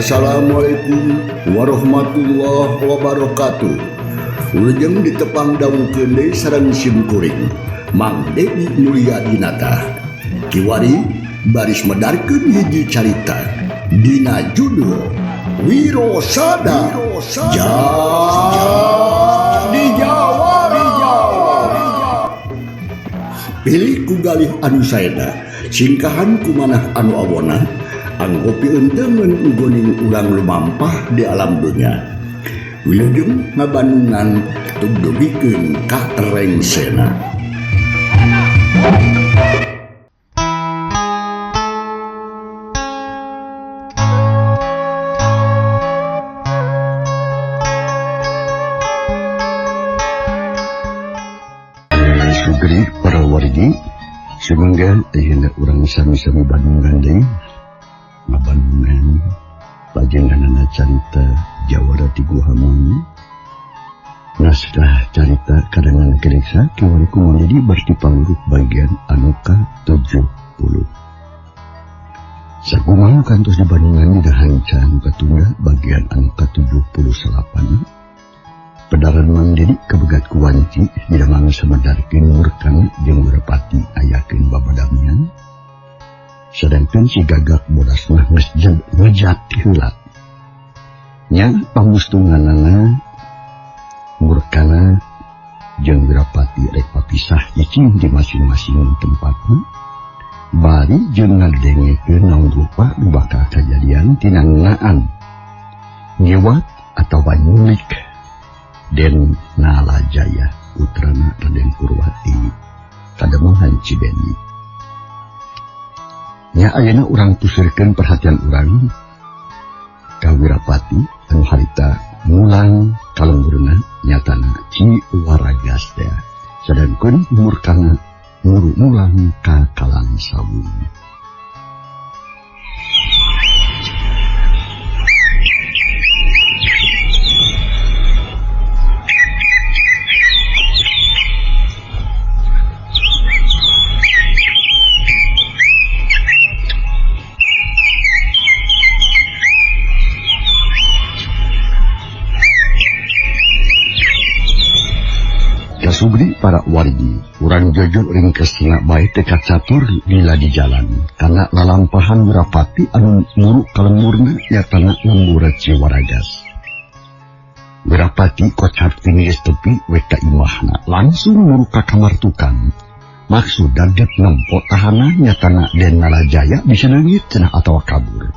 Assalamualaikum warahmatullahi wabarakatuh. Ulujeng ditepang daun kende sareng simkuring Mang Dedi Mulia Dinata kiwari baris medarkeun hiji carita dina judul Wirosada Jadi Jawara. Pilih ku galih anu saena singkahan kumanah anu awona anggopi enteungeun ugoning urang lumampah di alam dunya. Wilujeng ngabandungan tug dugikeun ka rengsena. Sugeri para wargi sumangga ayeuna urang sami-sami bandungan deui ngabandungan panjenenganna carita Jawara ti Guhamang. Naskah carita kadangan gereja kiwari kumangdi berti pangrup bagian anu ka-70. Sakumaha kantos di bandungan didahancan katunggal bagian anu ka-78. Pedaran Mang Dedi kabegat ku wanci didamang samedarkeun murkana jeung Wirapati ayakeun babadamian. Sedangkan si Gagak bodas mah ngejat heula. Nya pamustunganana murkana jeung Wirapati rek papisah cicing di masing-masing tempatna. Bari jeung ngadengekeun naon rupa nu bakal kajadian tina ngeunaan ngewat atawa nyulik Den Nalajaya putrana Raden Purwati kademangan Cibendi. Nya ayeuna urang pusirkeun perhatian urang ka Wirapati anu harita mulang kalengurna nyatana Ci Waragas teh sadengkeun murkana muru mulang ka Kalang Sawung. Sugri para wargi, urang jujur ringkes tina bae teka catur lila di jalan karena lalampahan Wirapati anu muru kalengurna nyatana lembura Ci Waragas. Wirapati kocap tingis tepi weka imahna langsung muru ka kamar tukang. Maksud dadet nempo tahanan nyatana Den Nalajaya bisa leungit cenah atawa kabur.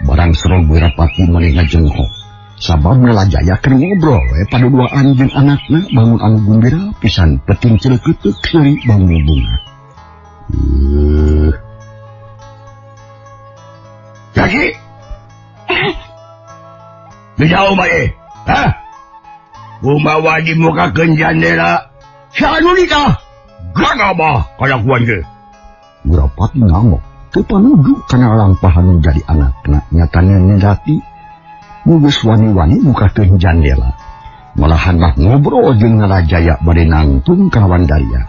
Barang serog Wirapati meuli ngajenghok. Sabab Nalajaya keur ngobrol pada duaan jeung anakna bangun anu gumbira pisan peting celeukeut seuri bangun bunga. Jadi dijauh bae. Hah? Kumaha di muka keun jandela. Sanu nikah? Gagabah kada kuan ge. Wirapati ngamuk teu panuju kana lampahan jadi anakna nyatana nyendati Mugus wani-wani muka keun jandela. Malahan mah ngobrol jeung Nalajaya bade nangtung kawan Daria.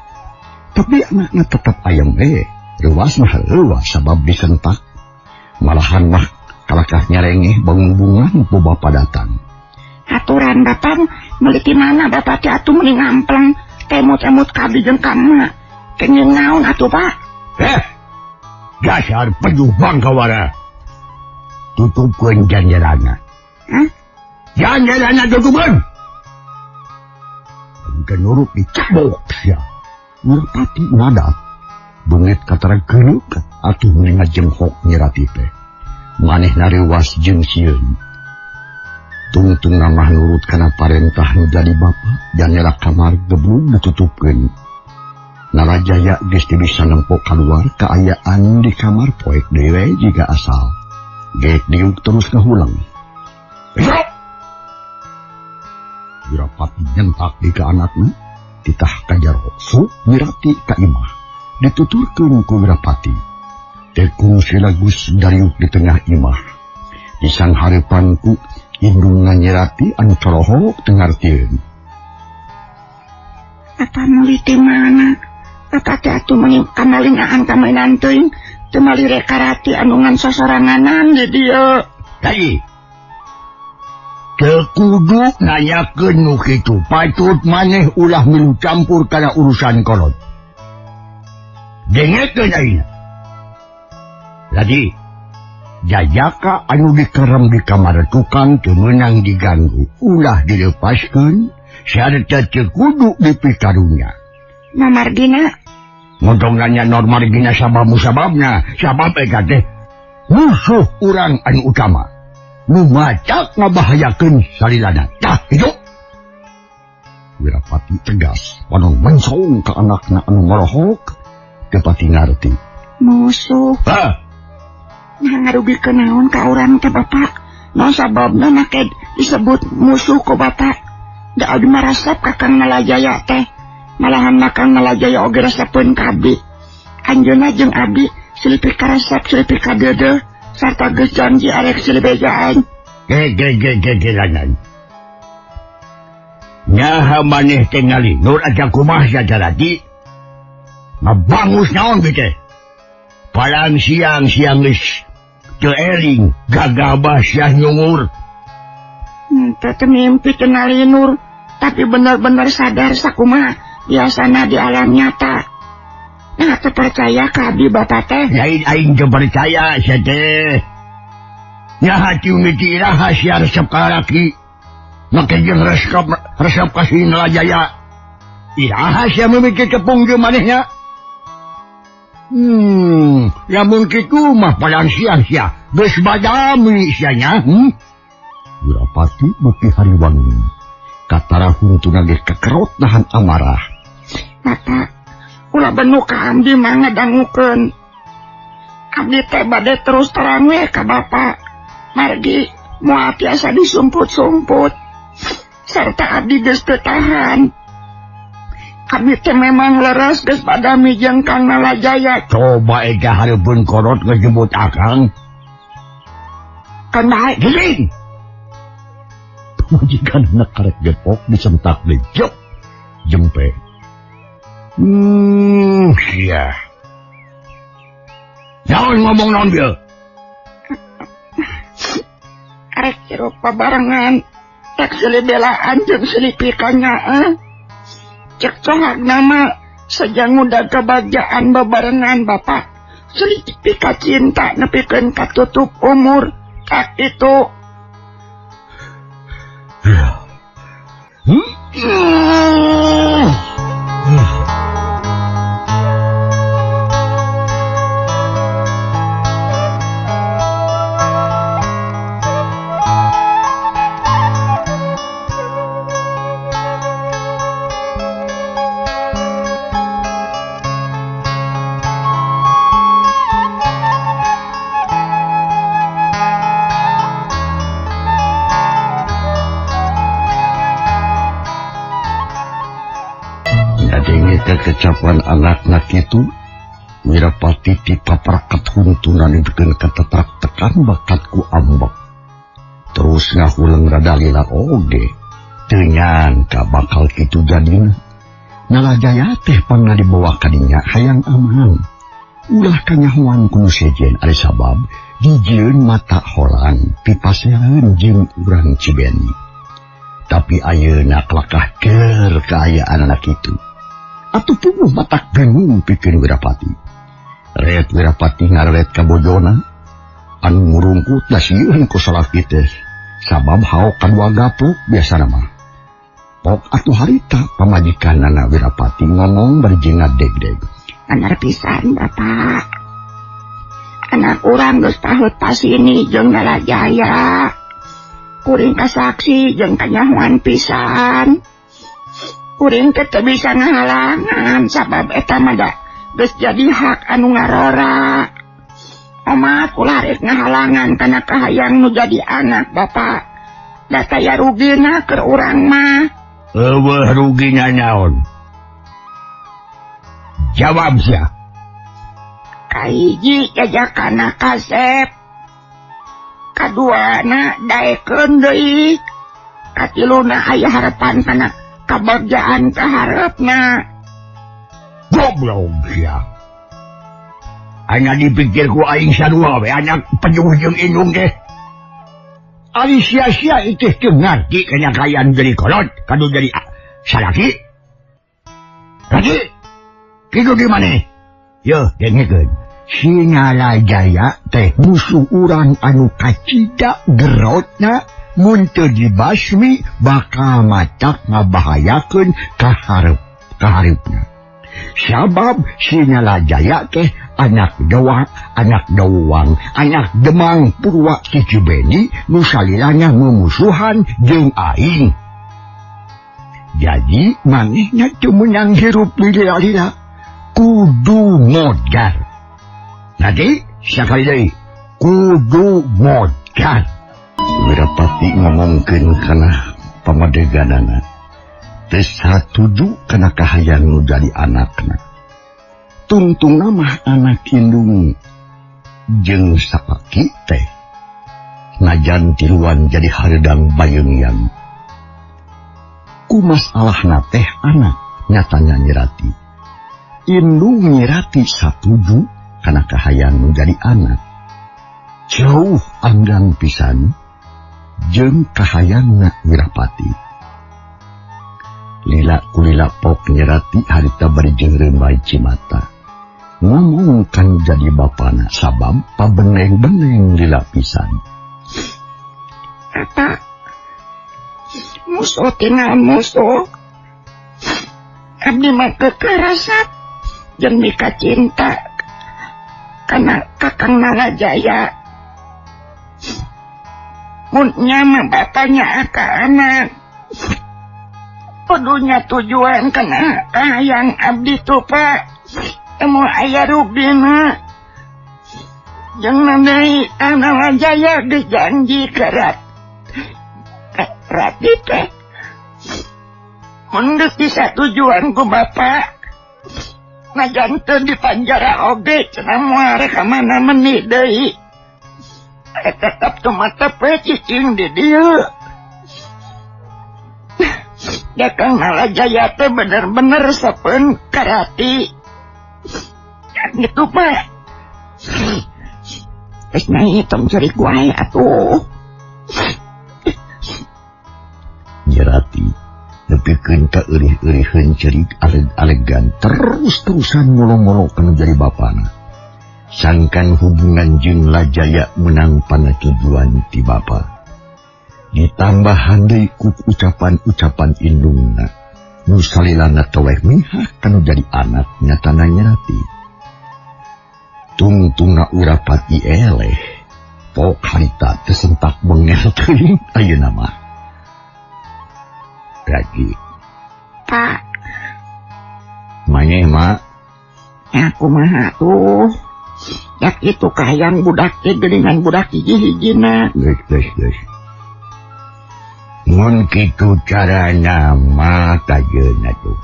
Tapi anakna tetap ayem Leuwas mah leuwas sabab disentak. Malahan mah kalakah nyarengeh bangun bunga nu bapa datang. Aturan datang meuli ti mana bapak teh atuh meuli ngampleng temut-temut kabi jeung kamna. Kenyeun naon atuh Pak? Dasar pejuang kawara. Tutupkeun jandelana. Jandelana tutupkeun. Engke nurut dicabok sia. Wirapati ngadat. Beungit katara geuleuh atuh meuli ngajenghok Nyirati teh. Manehna reuwas jeung sieun. Tungtung mah nurut kana parentah nu jadi bapa, jandela kamar geblug ditutupkeun. Nalajaya geus teu bisa nempo kaluar kaayaan di kamar poek dewe jiga asal. Geek diuk terus ngahulang. Wirapati nyentak di ka anakna, titah ka jaro sup Nyirati ka imah. Dituturkeun ku Wirapati. Tekung silagus dariuk di tengah imah. Di sang hareupanku indungan Nyirati anu corohok tengartieun. Apa meuli ti mana? Apa teh atuh meuli kamalingaan kamainan teuing teu meuli rekarati anu ngan sosoranganan di dieu. Tadi kekudu nanyakeun nu kitu patut maneh ulah milu campur kana urusan kolot. Dengekeun ayeuna. Lagi jajaka anu dikerem di kamar tukang teu meunang diganggu, ulah dilepaskeun sarta teu kudu dipikarunya. Mamardina Montong nanya Margina sababna sabab eta teh musuh urang anu utama. Nu macak ngabahayakeun salilana. Tah, itu. Wirapati tegas, panon mensong ka anakna anu melohok, teu pati ngarti. musuh. Hah? Nah ngarugikeun naon ka urang teh Bapak? Naon sababna make disebut musuh ku Bapak? Da abdi marasep Kakang Nalajaya teh. Malahan Kakang Nalajaya oge resepeun ka abdi. Anjeunna jeung abdi silipih karesep silipih kadeudeung. Sarta geus janji arek silibejaan. Lanan. Nyaha maneh tingali nur aja kumah sajarati. Mabangus naon bete. Palang siang geus teu eling gagabah sia nyungur. Teu mimpi kenali Nur, tapi benar-benar sadar sakumaha biasana di alam nyata. Nah, teu percaya ka abdi Bapak teh. Lain aing teu percaya sia teh. Nyaha tiumiti rahasia resep ka laki. Make jeung resep ka si Nalajaya. Rahasia mimiti tepung jeung manehnya. Lamun kitu mah palang siang sia geus badami sianya. Wirapati beuki hariwangi. Katara huntuna ge kekerot nahan amarah. Bapak, ulah benu ka abdi mah ngadangukeun. Abdi teh bade terus terang we ka Bapak. Margi moal tiasa disumput-sumput. Serta abdi geus teu tahan. Abdi teh memang leres geus badami jeung Kang Nalajaya. Coba ega hareupeun korot ngejemput akang. Kan bae Giling! Majikan anak karek gepok disentak dejok jempe. Sia. Naon ngomong naon bieu? arek hirup pabarengan. Tek silibelaan jeung silipikanya. Cek cohak nama sejanguda kebahagiaan bebarengan Bapak. Silipika cinta nepikeun katutup umur. Tak itu. Kecapan anakna kitu Wirapati tipaparaket huntunan dikeun ketetrak tekan bakatku ambek. Terus ngahuleng radalila oge teu nyangka bakal kitu jadina. Nalajaya teh pangna dibawa kadinya hayang aman. Ulah kanyahoan kuno sejen ari sabab dijieun mata holang pipaseun jeung urang Cibeni. Tapi ayeuna kelakah keur kaayaan anak itu. Atuh puguh matak bingung pikeun Wirapati. Ret Wirapati ngaret ka bojona anu ngurungkut da sieun ku salaki teh sabab haok kadua gaplok biasana mah. Pok atuh harita pamajikanna Wirapati ngomong bari jengat deg-deg. Bener pisan Bapak. Anak urang geus paheut pasini jeung Nalajaya. Kuring kasaksi jeung kanyahoan pisan. Kuring teh teu bisa ngahalangan sabab eta mah da geus jadi hak anu ngarora. Omat ulah rek ngahalangan kana kahayang nu jadi anak Bapak. Da taya rugina keur urang mah. Eueuh ruginya naon? Jawab sia. Kahiji jajakana kasep. Kaduana daekeun deui. Katiluna aya harapan kana kabagjaan kaharepna. Goblok sia. Anya dipikirku aing sarua we anak pejuh jeung indung teh. Ali sia-sia itu ngerti kenyakayan jadi kolot, kadu jadi salaki. Lagi, itu gimana? Yo, dengekeun. Singalajaya teh musuh urang anu kacida gerotna mun teu dibasmi bakal macak ngabahayakeun kaharepna. Sabab Singalajaya teh anak doang, anak Demang Purwa Cicibeni nu salilana memusuhan jeung aing. Jadi manehna teu meunang hirup lila-lila, kudu modal. Nanti sekali deui kudu modal. Wirapati ngomongkeun kana pamadeganana teu satuju kana kahayang nu jadi anakna. Tungtungna mah anak indung jeung sapaki teh najan tiluan jadi hareudang bayeungian. Ku masalahna teh anak nyatanya Nyirati. Indung Nyirati satuju kana kahayang menjadi anak. Jauh anggang pisan jeung kahayangna Wirapati. Lila kulila pok Nyirati harita bari jeung bae Cimata. Ngomong kan jadi bapana sabab pabeneng-beneng lila pisan. Eta musuh tinggal musuh. Abdi mah kekerasat jeung mika cinta kana Kakang Nalajaya. Munnya mah bapaknya ka anak. Kudunya tujuan kana kahayang abdi tuh Pak. Emu aya rugina. Jeung nanti Nalajaya dijanji kerat. Rati teh. Mun geus disatujuan ku bapak. Najan teu dipanjara oge cenah moal rek ka mana meuni deui. Tetep teu mata pe cicing di dieu. Kakang Nalajaya teh bener-bener sapeun karati. Gitu Pak. Geus naik tong cari kuai atuh. Nyirati nepikeun ka eurih-euriheun cerik aleg-alegan terus-terusan ngolo-ngolo kana jadi bapana. Sangkan hubungan jeung Lajaya menang panatujuan ti bapa. Ditambahan deui ku ucapan-ucapan indungna nu salilana teweh mihah kanu jadi anak nyatana Nyirati. Tungtungna Wirapati eleh pok harita teu sentak bengel teuing ayeuna mah. Lagi Pak. Manye mak. Aku mah tuh. Yak itu kahayang budak teh geuningan budak hiji-hijina. Geus. Mun kitu carana mah kajeun atuh.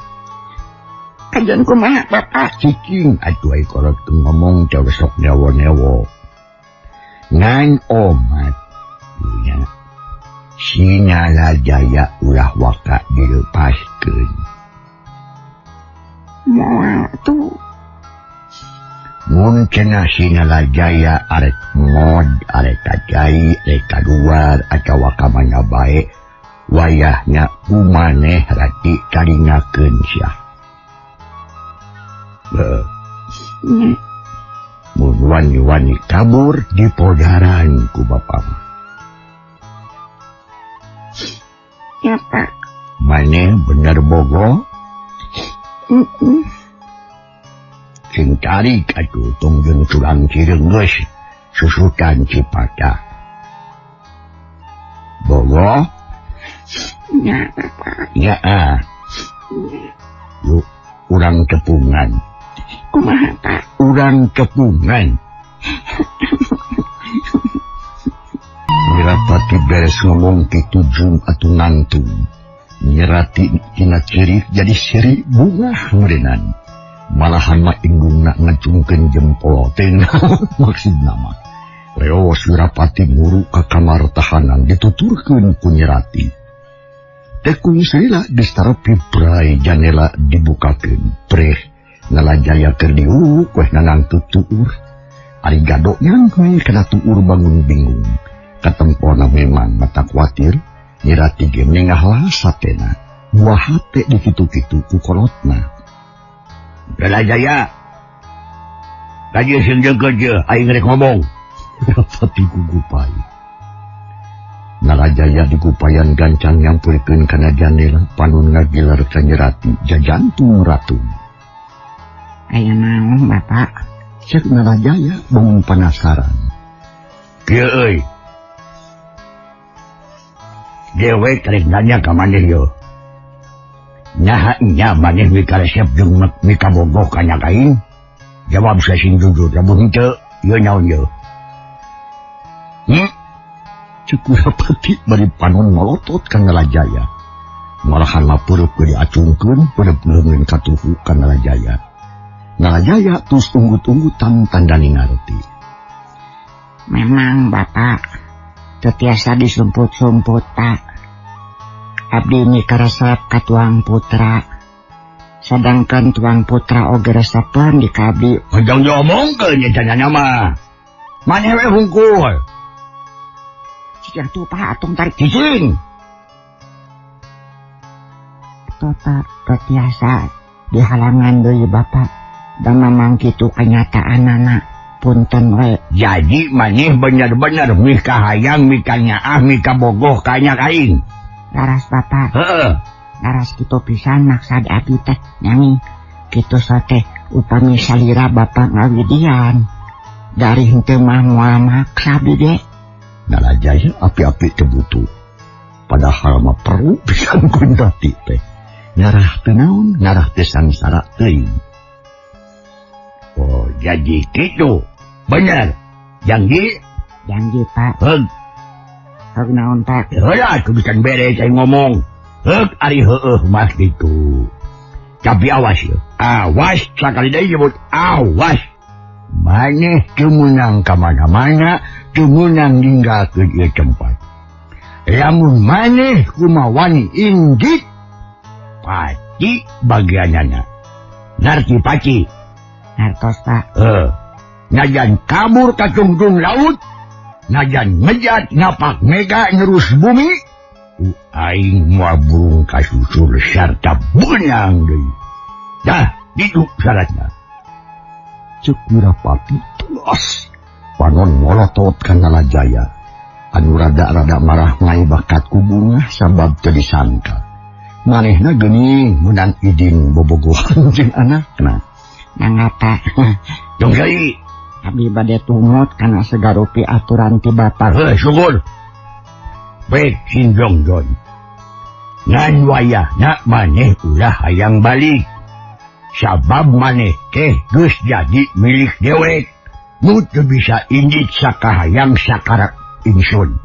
Kajeun kumaha Bapak? Cicing atuh ai kolot ngomong teh sok newo-newo. Ngan omat. Nya. Singalajaya ulah waka dilepaskeun. Moal tuh. Mun cenah Singalajaya arek mod, arek kajai, arek kaluar, atawa ka mana bae, wayahna kumaneh rati karingakeun sia. Mun wani-wani kabur di podaran ku bapa mah. Ya Pak. Maneh bener bogo? Sing tarik atuh tunggeun tulang cireng geus susutan Cipata. Bogo? Ya Bapak. Ya Yuk, urang kepungan. Kumaha Pak? Urang kepungan. Wirapati beres ngomong kitu jung atuh nangtung. Nyirati tina ciri jadi siri bunga merenan. Malahan mah indungna ngacungkeun jempol teh maksudna mah. Leos Wirapati nguru ka kamar tahanan dituturkeun ku Nyirati. Teh kunsila distarepi brai janela dibukakeun. Preh Nalajaya keur diuruk weh nanang tutuur. Ari gado nyangkui kana tuur bangun bingung. Katempona memang mata khawatir nyirati ge nengahlah satena buah hate di kitu-kitu ku kolotna. Jaya Raja senjeng kerja aing rek ngomong. Tapi gugupai Narajaya digupayan gancang yang pulikeun kana jandela panun ngagiler ka nyirati jajantung ratu. Aya naon Bapak? Cek Narajaya bangun penasaran. Kieu euy. Dewek rek nanya ka maneh yo. Nyaha nya maneh mikaresep jeung mikabogoh ka nya kain? Jawab saya sing jujur, lamun henteu ieu naon yo? Cek Wirapati bari panon ngolotot ka Narajaya. Malahan mapeureuk ge diacungkeun peureuk leungeun katuhu ka Narajaya. Narajaya terus unggut-unggutan tandani ngarti. Memang Bapak teu tiasa disumput-sumput Pak. Abdi mikaresep ka Tuang Putra. Sedangkan Tuang Putra oge resepan di kabdi. Henteu diomongkeun nya cenanya mah. Maneh we hungkul. Cicing tuh Pak atung tarik Cicing. Tota tiasa dihalangan deui Bapak. Dan memang kitu kenyataanana punten we. Jadi maneh bener-bener mika hayang mika nyaah mika bogoh ka nya kain. Laras Bapak. Heeh. Laras kitu pisan maksad abdi teh nyanyi. Kitu teh upami salira Bapak ngawidian. Dari henteu mah moal maksa abdi ge. Narajaya api-api teu butuh. Padahal mah perlu pisan kuntati teh. Ngarah teu naon, ngarah teu sangsara teuing. Oh, jadi gitu. Bener. Janji? Janji Pak. Heug. Heug naon Pak? Heulah tu bisa beres saya ngomong. Heug ari heueuh mah gitu. Tapi awas ya. Awas sakali deui nyebut awas. Maneh teu meunang ka mana-mana, teu meunang ninggalkeun ieu tempat. Lamun maneh kumawani inggit pati bagianana. Narti pati. Nartos Pak. Najan kabur ka cungcung laut, najan ngejat ngapak mega nerus bumi, aing moal burung kasusur sarta benang deui. Dah, itu syaratnya. Cek Wirapati tulas panon ngolotot ka Narajaya. Anu rada-rada marah ngai bakat ku bunga sabab teu disangka. Manehna geuning meunang idin bobogohan jeung anakna. Nangapa? Dong Kyai. Abdi bade tumut kana segarupi aturan ti Bapak. Syukur. Baik, Sinjong Jon. Ngan wayahna maneh ulah hayang balik. Sabab maneh teh geus jadi milik dewek. Nu teu bisa indit sakahayang sakarak ingsun.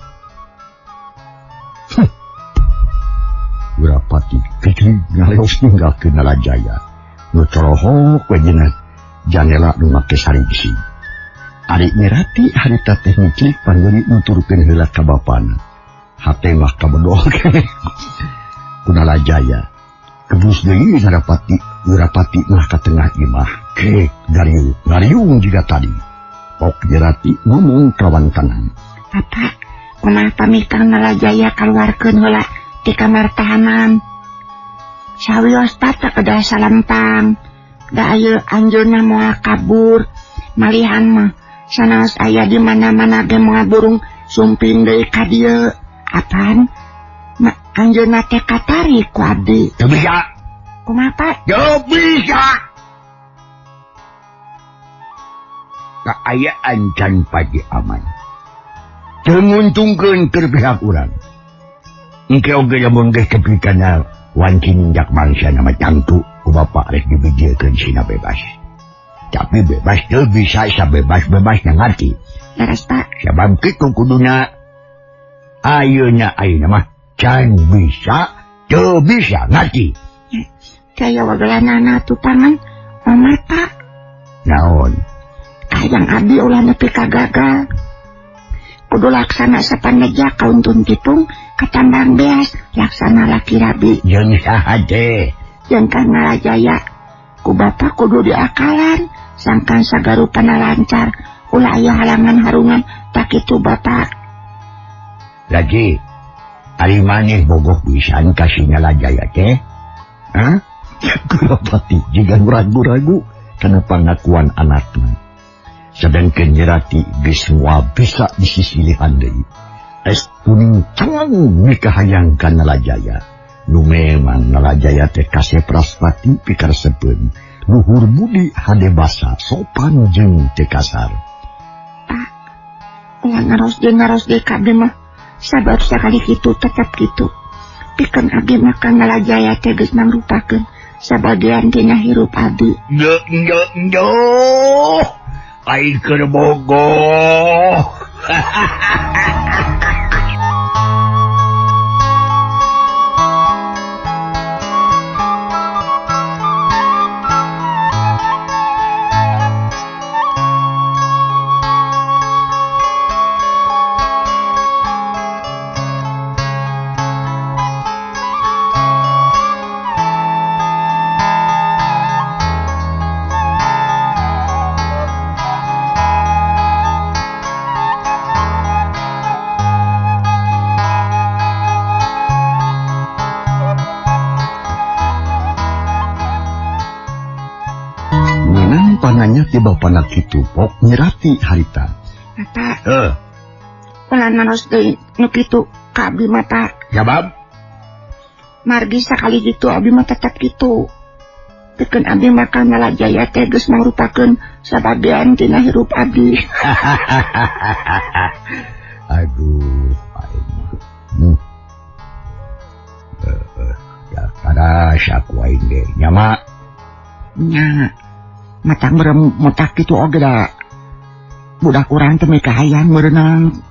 Wirapati kecil ngaleos ninggalkeun Narajaya. Nu colohok we dina jandela nu make sarigsi. Ari nyerati harita teh ngicik panggeuning nuturkeun heula ka bapana. Hate mah kabedoh keneh. Ku Narajaya. Kebus deui Wirapati mah ka tengah imah. Kek gariung juga tadi. Pok nyerati ngomong kawan tenang. Bapak, kumaha pamikang Narajaya kaluarkeun heula ti kamar tahanan. Sawios tata kedah salempang. Da ayeuna anjeunna moal kabur. Malihan mah sanaos aya di mana-mana ge moal burung sumping deui ka dieu. Apaan? Anjeunna teh katarik ku abdi. Teu bisa. Kumaha Pak? Teu bisa. Kaayaan can pagi aman. Teu nguntungkeun keur pihak urang. Engke oge lamun geus kepikana wanci ninjak mangsa nama cangtu ku bapak rek dibijiekeun sina bebas. Tapi bebas teu bisa sabebas-bebasna ngarti. Leres Pak. Sabab kitu kuduna ayeuna mah can bisa teu bisa ngarti. Kaya wagelanana tutangan Omar Pak. Naon? Kayang abdi ulah nepi ka gagal. Kudu laksana sapaneja kauntun tipung katambang beas laksana laki rabi. Jeung saha teh? Jeung ka Narajaya. Ku Bapak kudu diakalan sangkan sagarupana lancar ulah aya halangan harungan tak kitu Bapak. Lagi, ari maneh bogoh pisan kasih Nalajaya teh? Hah? Kurapati juga ragu-ragu karena pengakuan anaknya. Sedangkan Nyirati geus moal bisa disisilihan deui. Es kuning cangang mikahayangkan Nalajaya. Nu memang Nalajaya teh kasih praspati pikaresepeun luhur budi hade basa sopan jeung teu kasar. Pak, ngaros deh kabeh mah sabar sakali kitu tetap kitu. Pikeun abdi mah ka Nalajaya teh geus mangrupakeun sabagian tina hirup abdi. Nyo. Ai keur bogoh. Pananya tiba panak kitu pok Nyirati harita. Mata. Ulah naros deui nu kitu ka abdi mata. Sabab Margi sakali gitu abdi mah tetep kitu. Pikeun abdi mah ka Nalajaya teh geus mangrupakeun sabagian tina hirup abdi. Aduh, aing ya kada saku aing ge nyama. Nya. Matang berem mutak gitu oge da budak urang teh mikahayang meureunang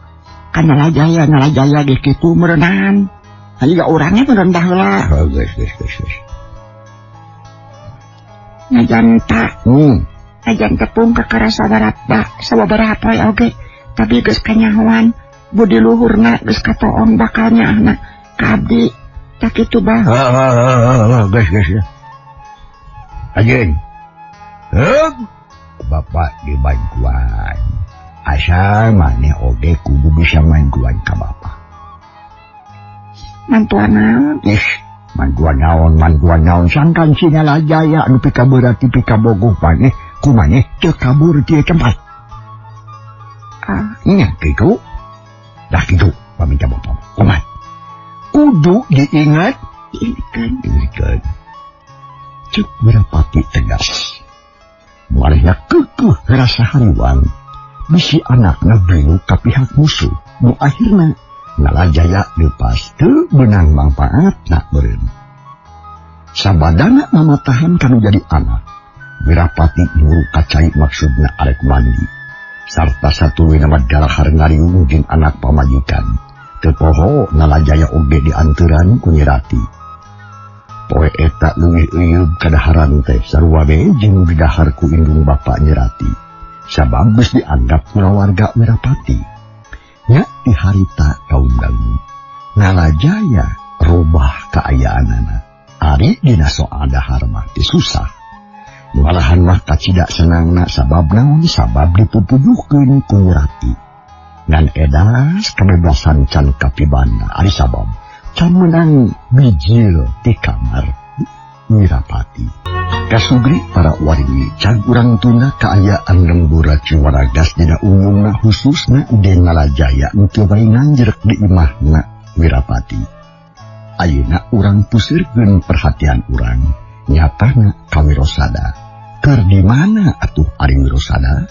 ka Nalajaya ge kitu meureunang aya ga urangnya meureun baheula. Geus. Najan tepung kakara sababaraha oge tapi geus kanyahoan budi luhurna geus katoong bakal nyaahna ka abdi tak kitu bah. Geus. Ajeun. Bapak dibantuan. Asal maneh oge kudu bisa mantuan ka bapak. Mantuan naon? Mantuan naon sangkan si Nalajaya anu pikabeurati pikabogoh maneh ku maneh teu kabur ti tempat. Nya kitu. Dah kitu paminta bapak. Kumaha? Kudu diingat. Diingatkeun. Cuk Wirapati tegas. Marahnya kekeh rasa hariwang bisi anakna belu ka pihak musuh nu akhirna Nalajaya lepas teu benang mangpaatna beureun. Sabadana mamatahan kanu jadi anak Wirapati nguru kacai maksudna arek mandi sarta satuluy nama dalahar ngariung jeung anak pamajikan teu poho Nalajaya oge dianturan ku Nyirati. Poe eta leuwih euyeuh kadaharan teh sarua bae jeung didahar ku indung bapa Nyirati. Sabab geus dianggap kulawarga Wirapati. Nya di harita kaum dangu Nalajaya robah kaayaanana. Ari dina soal dahar mah teu susah. Malahan mah kacidak senangna sabab naon sabab dipupuduhkeun ku Nyirati. Ngan edas kebebasan can kapibana ari sabab can menang bijil di kamar Wirapati. Kasugri para wargi can urang tuna kaayaan lembura ciwaragas dina umumna khususna den Nalajaya teu bae nganjrek di imahna Wirapati. Ayeuna urang pusirkeun perhatian urang nyatana ka Wirosada. Keur di mana atuh ari Wirosada?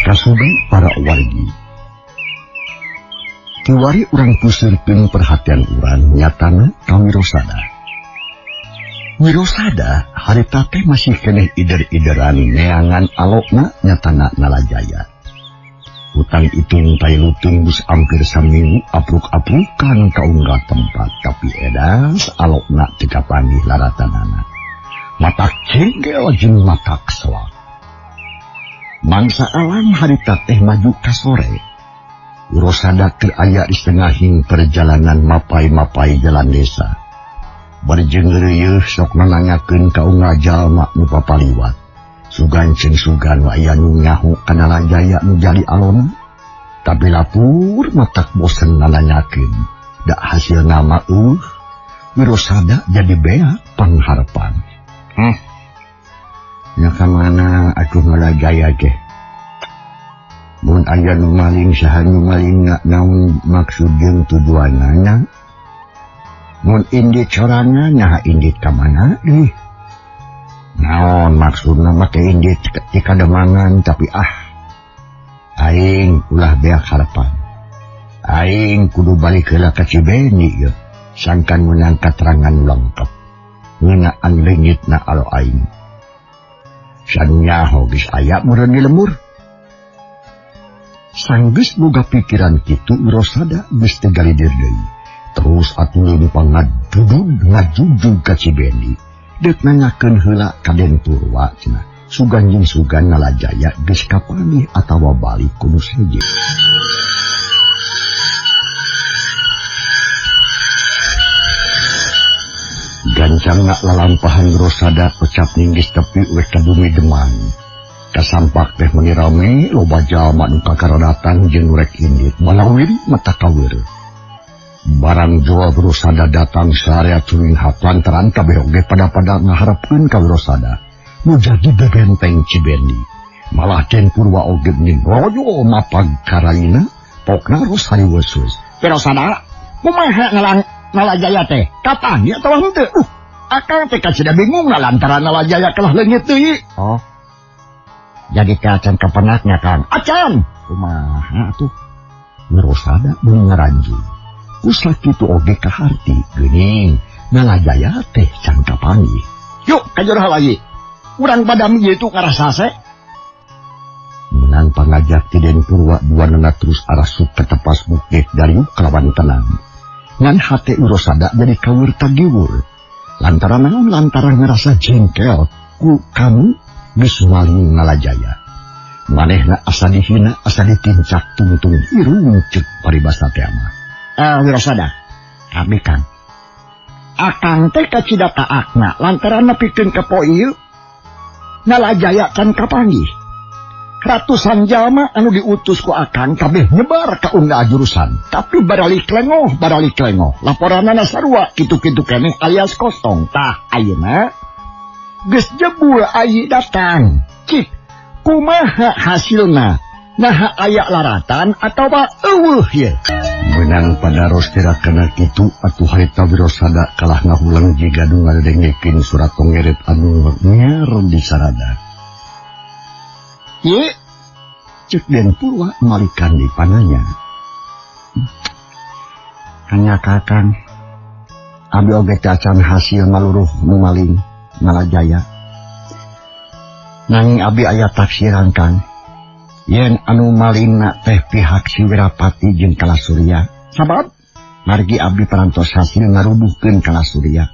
Kasubeng para wargi. Kiwari urang pusirkeun perhatian urang nyatana ka Wirosada. Wirosada harita teh masih keneh ider-ideran neangan alokna nyatana Nalajaya. Hutang itu tai lutung bus hampir saminggu apruk-aprukan ka unggah tempat, tapi edas alokna teu kapanggih laratanana. Matak cengkel jeung matak selak. Mangsa alam harita teh maju ka sore. Wirosada keur aya di tengahing perjalanan mapai-mapai jalan desa. Berjengreueuh sok nanangakeun ka unggah jalma nu papaliwat. Sugan ceng sugan waya nu nyaho ka Nalajaya nu jali alona. Tapi lapur matak bosen nananyakeun. Da hasil nama Wirosada jadi bea pangharpan. Nya ka mana atuh Nalajaya teh? Mun aya nu maling saha nu maling naon maksud jeung tujuanna? Mun indit sorangan nyaha indit ka mana deui? Naon maksudna mah teh indit ti kademangan tapi aing ulah beak harapan. Aing kudu balik heula ka Cibendi ye, sangkan menang katerangan lengkap. Ngeunaan leungitna alo aing. Sanu nyaho geus aya meureun di lembur. Sanggeus boga pikiran kitu Wirosada geus teu galidir deui. Terus atuh pangadudud ngajujug ka Cibendi. Deuk nanyakeun heula ka Den Purwa cenah. Sugan jeung sugan Nalajaya geus kapanggih atawa balik kudu seje. Gancangna lalampahan Wirosada pecap ninggis tepi we ka bumi Demang. Kasampak teh meuni rame loba jalma nu kakarodatan jeung rek indit malawiri mata kaweur. Barang Jawa Wirosada datang sarea curinghat lantaran kabeh oge pada ngaharepkeun ka Wirosada nu jadi bebenteng Cibendi. Malah Den Purwa oge ning royo mapag karaina pokna ros hariweus. Wirosada, kumaha ngalang Nalajaya teh? Kapan ya atawa henteu? Akang teh kacida bingung lantaran Nalajaya kalah leungit deui. Oh. Jadi kacan kapenaknya Kang. Acan. Kumaha atuh? Wirosada mun ngaranju. Usah kitu oge kaharti geuning Nalajaya teh can kapanggih. Yuk kajeur lagi. Urang badami itu ngarasase. Menang pangajak ti Den Purwa duanana terus arasuk ka tepas bukit dari kalawan tenang. Ngan hate Wirosada jadi kaweur tagiwur. Lantaran naon? Lantaran ngerasa jengkel ku kamu geus maling Nalajaya. Manehna asa dihina, asa ditincak tungtung irung ceuk paribasa teh mah. Wirosada, abi Kang. Akang teh kacida taakna lantaran nepikeun ka poieu Nalajaya can kapanggih. Ratusan jalma anu diutus ku akang kabeh nyebar ka unggah jurusan, tapi baralik lengoh. Laporanana sarua kitu-kitu keneh alias kosong. Tah ayeuna geus jebul ayi datang. Cik, kumaha hasilna? Nah aya laratan atawa eueuh ye? Menang pada rostira kana kitu atuh harita Wirosada kalah ngahulang jiga nu ngadengekeun surat tongeret anu nyer di sarada. Ye, cek Den Purwa malikan di pananya. Kanya Kakang, abi oge cacan hasil maluruh nu maling Nalajaya. Nanging abi aya tafsiran Kang. Yen anu malingna teh pihak si Wirapati jeung Kalasurya. Sabab margi abdi parantos hasil ngaruduhkeun Kalasurya.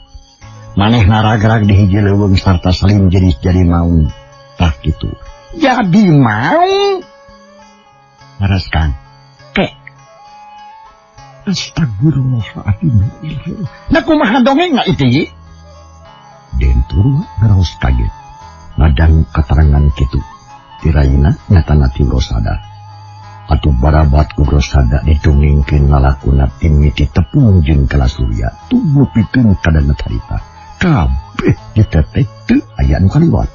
Manehna ragrag di hiji leuweung sarta salim jadi maung. Tah kitu. Jadi maung? Laras Kang. Kek. Astagfirullahaladzim. Nah kumaha dongeng itu ye? Den Purwa ngaraos kaget. Ngadang keterangan kitu. Tiraina nyatana ti Wirosada. Atuh barabat ku Wirosada ditungingkeun lalakuna timiti tepung jeung Kalasurya tunggu pikeun kadana carita. Kabeh diteteh teu aya anu kaliwat.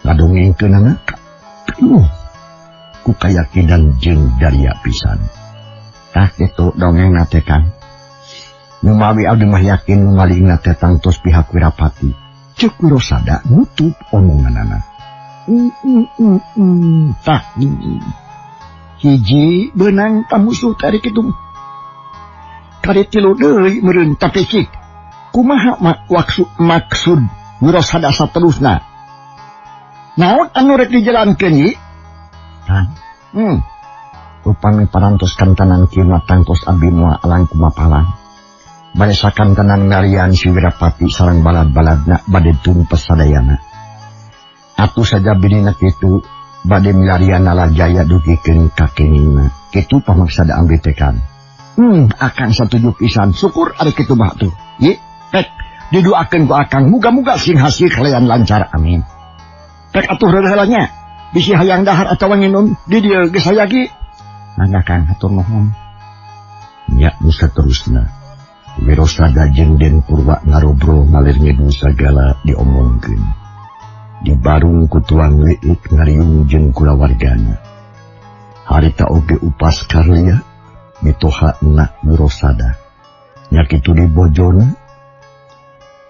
Ngadongengkeunana ku kayakinan jeung daria pisan. Tah kitu dongengna teh Kang. Numawi abdi mah yakin nu malingna teh tangtos pihak Wirapati. Ceuk Wirosada nutup omonganana. Tah hiji beunang tamusuh tarik itu. Kari tilu deui meureun tapi cik Kumaha maksud Wirosada saterusna? Naon anu rek dijalankeun ieu? Upami parantos kantanan kieu tangtos abdi moal alang kumapalang. Baresakan tanan ngarian si Wirapati sareng balad-baladna bade tumpes sadayana. Atuh saja bidina kitu bade milarian Nalajaya dugikeun ka keningna. Kitu pamaksada ambil tekan. Akang satuju pisan. Syukur ada kitu mah tuh. Ye, pek didoakeun ku akang muga-muga sing hasil kalian lancar amin. Pek atuh reulanya bisi hayang dahar atawa nginum di dieu geus hayagi. Mangga Kang hatur nuhun. Nya nu saterusna Wirosada jeung Den Purwa ngarobrol ngalir ngidul sagala diomongkeun. Di barung ku tuang leuk ngariung jeung kulawargana. Harita oge upas karlia mitoha na Wirosada. Nya kitu di bojona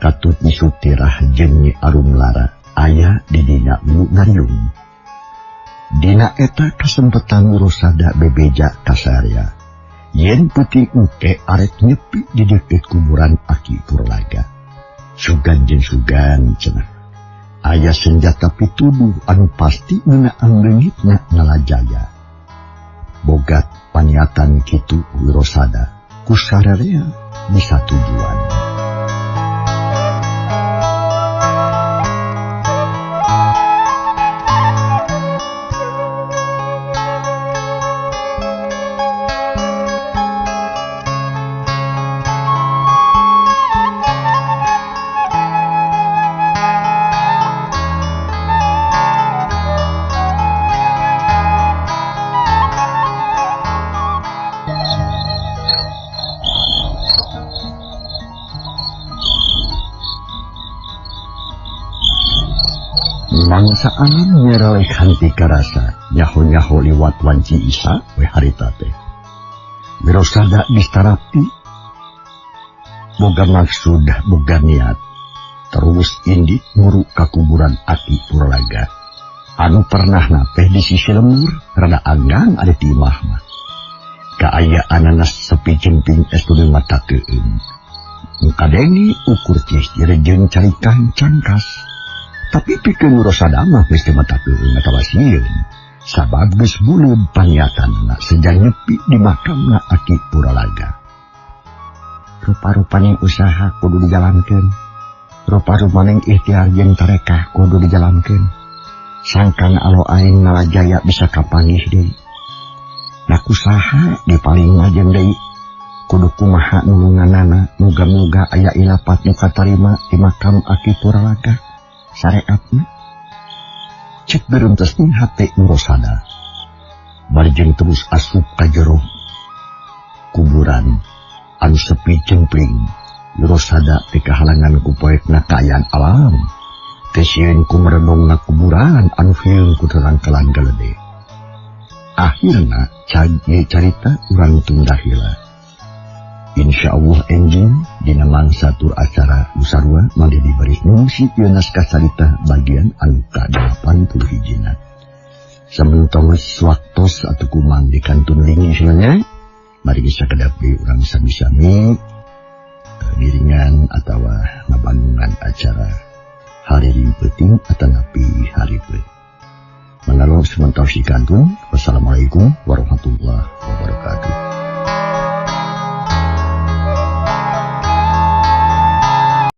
katut Nyi Sutirah jeung Nyi Arumlara aya di dina nu ngariung. Dina eta kasempetan Wirosada bebeja kasarea. Yen putih uke arek nyepi di deket kuburan Aki Purlaga. Sugan jeung sugan cenah. Aya senjata pituduh anu pasti ngeunaan leungitna Nalajaya. Bogat paniatan kitu Wirosada ku sararea bisa tujuan. Mangsa alam nyereleh hanti karasa nyaho-nyaho liwat wanci Isa we harita teh. Wirosada distarapti boga maksud boga niat terus indik nguru ka kuburan Aki Purlaga anu pernah napeh di sisi lemur rada anggang ada di imah mah. Kaayaan anas sepi jemping estu mata keun. Mukadengi ukur cis jeung carikan cangkas. Tapi pikeun Wirosada mah mesti mata keun atawa sieun. Sabab geus buleud paniatanna sejak nyepi di makamna Aki Purlaga. Rupa-rupana usaha kudu dijalankeun. Rupa-rupana ikhtiar jeung tarekah kudu dijalankeun. Sangkan alo aing Nalajaya bisa kapanggih deui. Nah kusaha dipaling ngajeng deui. Kudu kumaha nulunganana muga-muga aya ilapat nu katarima di makam Aki Purlaga. Sareatna cek bereunteusna hate Wirosada bari jeung terus asup ka jero kuburan anu sepi cempling. Wirosada teu kahalangan ku poekna kaayaan alam teh sieun ku merenungna kuburan anu hiung ku terang-kelang galede. Akhirna carita urang tunda heula. Insyaallah enjing dina mangsa tur acara nu sarua mangga diberi ngungsi pieu naskah carita bagian anu ka-81. Samentawis waktos atuh kumang dikantun lingi sebenarnya mari bisa kedapi urang sami-sami ngiringan atawa ngabandungan acara hari penting atanapi hari penting. Mengalor sementara si kantun. Wassalamualaikum warahmatullahi wabarakatuh.